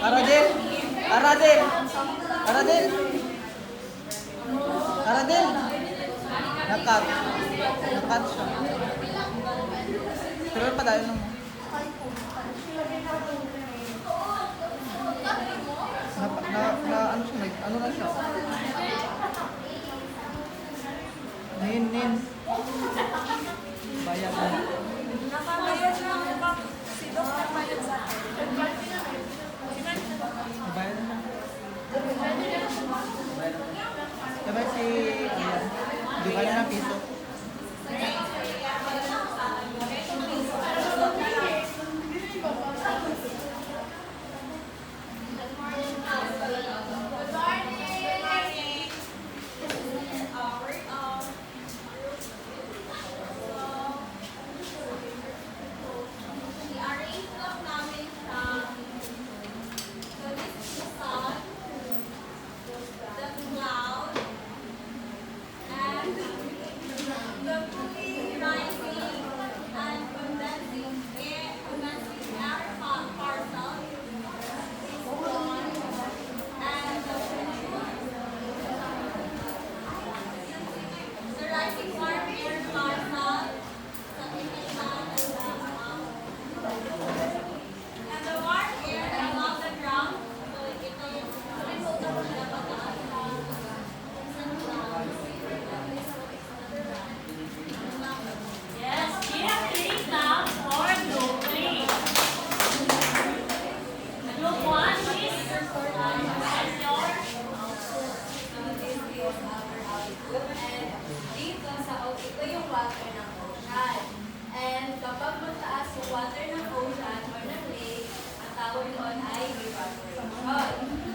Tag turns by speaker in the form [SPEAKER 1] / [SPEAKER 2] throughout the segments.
[SPEAKER 1] Aradel! Aradel! Aradel! Aradel! Nakat. Nakat siya. Pero padayon mo. Ano siya? Ano na siya? Nin. Bayad na.
[SPEAKER 2] Nakabayad na si Dr. Bayad sa akin.
[SPEAKER 1] Bayad na. Diba si... Di ba na piso?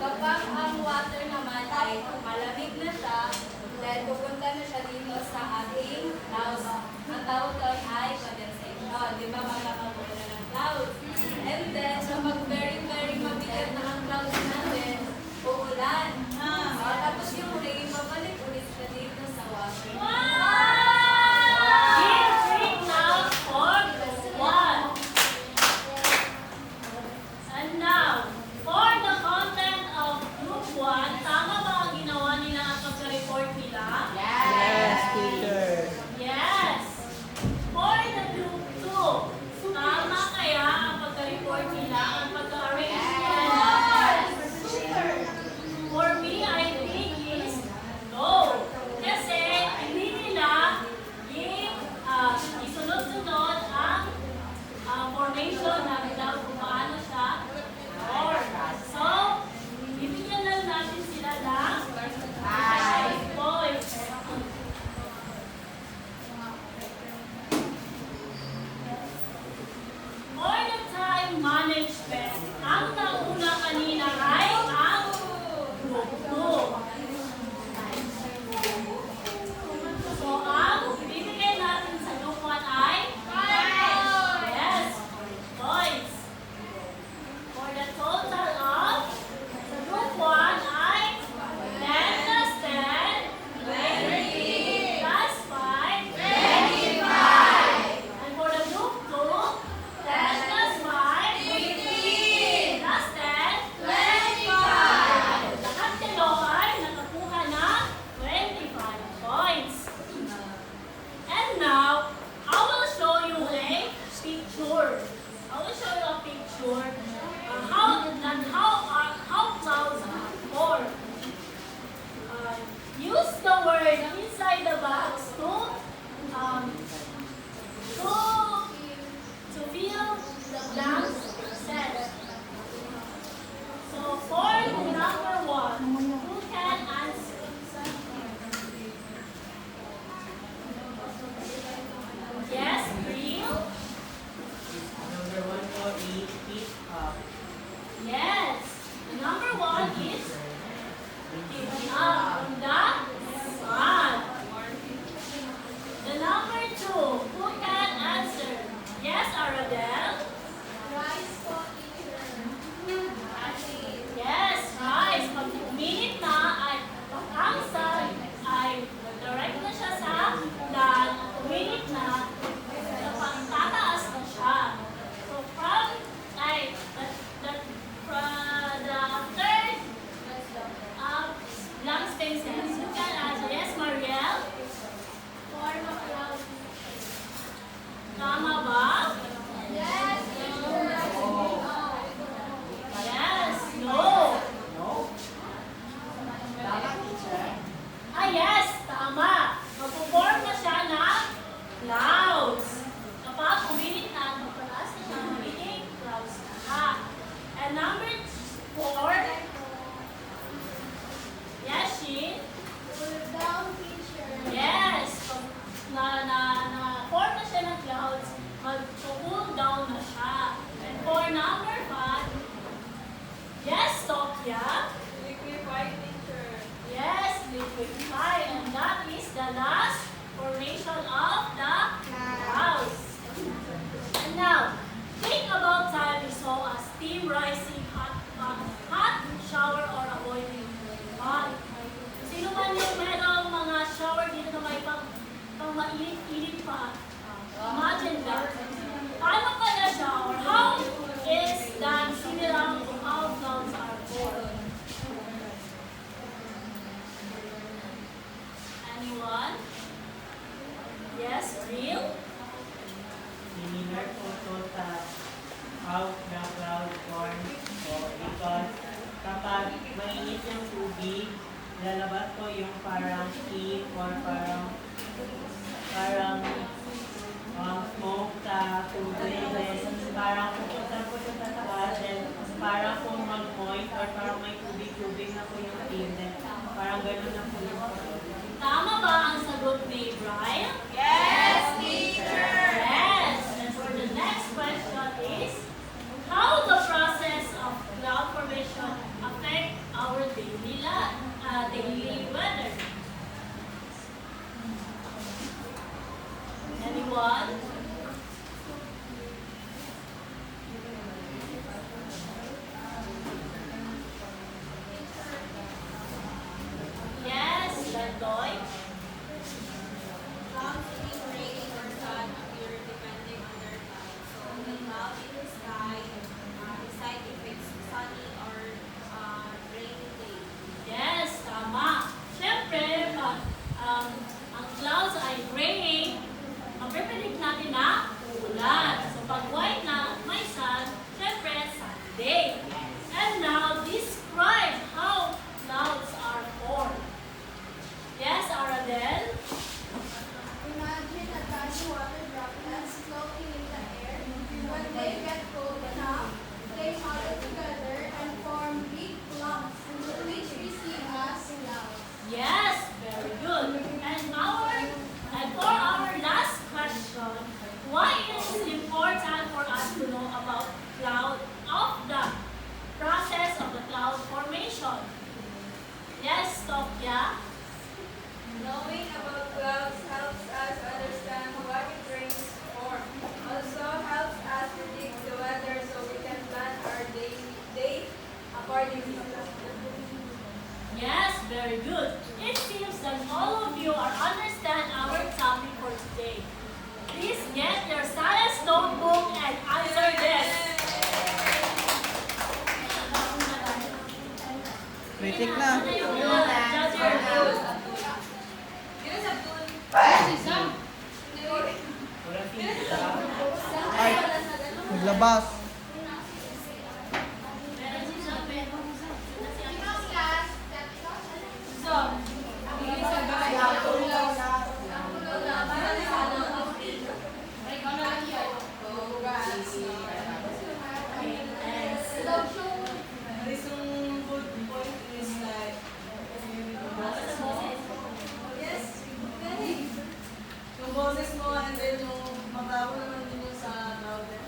[SPEAKER 3] Kapag ang water naman ay malamig na siya, then pupunta na siya dito sa ating clouds. Ang tawag doon ay condensation. Di ba magkakabuo na ng clouds? And then, kapag very mabigat na ang clouds natin, uulan. Tapos yung rain, babalik ulit siya dito sa water.
[SPEAKER 2] Tama ba?
[SPEAKER 3] Yes,
[SPEAKER 2] Yes. No.
[SPEAKER 1] No? Tama, teacher.
[SPEAKER 2] Ah, yes. Tama. Magpo-form na siya ng clouds. Kapag uminit na, magpataas na siya ng magiging clouds na siya. And number 4. Yes, Shin?
[SPEAKER 3] down teacher.
[SPEAKER 2] Yes. Pag na-form na siya ng clouds, mag-cool down na siya. And for number 5, yes, Tokya?
[SPEAKER 3] Liquefy teacher.
[SPEAKER 2] Yes, liquefy. And that is the last formation of the clouds. And now, think about time we saw as steam rising, hot shower, or a boiling pot. Sino man yung merong mga shower dito na may pang mainit-init pa? Imagine that. Paano kaya shower? How is that similar to how clouds are formed? Anyone? Yes, real?
[SPEAKER 1] Similar po to sa how the cloud forms. So, because kapag mainit yung tubig, lalabas po yung parang steam or parang smoke sa tubig. Then, parang pupunta po siya sa taas. Then, parang po mag-moist or parang may tubig-tubig na po yung steam. Then, parang gano'n na po yung
[SPEAKER 2] Tama ba ang sagot ni Brian?
[SPEAKER 3] Yes, teacher.
[SPEAKER 2] Yes. And for the next question is, how the process of cloud formation affect our daily weather? Anyone? Yes, Landoy?
[SPEAKER 3] Clouds in rain or sun appear depending on their type. So, the cloud in the sky decide if it's sunny or rainy day.
[SPEAKER 2] Yes, tama. Siyempre, pag ang clouds ay gray, mapipredict natin na ulan. So pag white na may sun, siyempre, sunny day. And now, describe how clouds are formed. Yes, Aradel?
[SPEAKER 3] Imagine a tiny water droplets floating in the air. When they get cold enough, they huddle together and form big clumps, which we see as clouds.
[SPEAKER 2] Yes, very good. And for our last question, why is it important for us to know about the process of the cloud formation? Yes, Tokya?
[SPEAKER 3] Knowing about clouds helps us understand what it brings form. Also helps us predict the weather so we can plan our day accordingly.
[SPEAKER 2] Yes, very good. It seems that all of you are understand our topic for today. Please get your science notebook and answer this.
[SPEAKER 1] critic na.
[SPEAKER 2] Judge your food.
[SPEAKER 1] Ay, naglabas.
[SPEAKER 2] Meron si Jabe.
[SPEAKER 4] Isang good point is like, yes, yung boses mo and then yung mabaho naman din yung sa louder.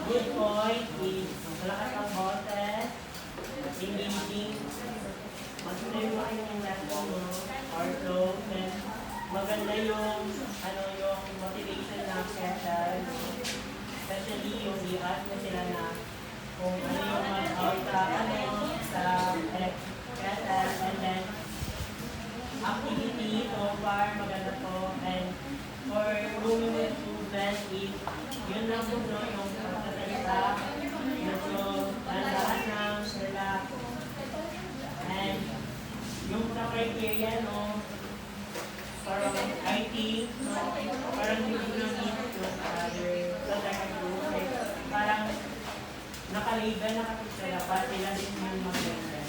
[SPEAKER 1] good point is malakas ang boses, engaging, mag-stream mo yung lesson mo, or flow, then maganda yung, yung motivation ng session, especially yung i-ask mo sila na kung ano yung mag-out sa session, and then activity so far maganda to, and for room improvement is yun lang po no, yung pagsasalita, medyo dahan ng relax, and yung sa criteria no, parang I think no, parang hindi lang yung other sa second group, parang nakalabel, nakapagsalita, sila din yung maganda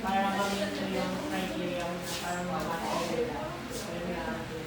[SPEAKER 1] para ma-meet yung criteria na parang mga nila.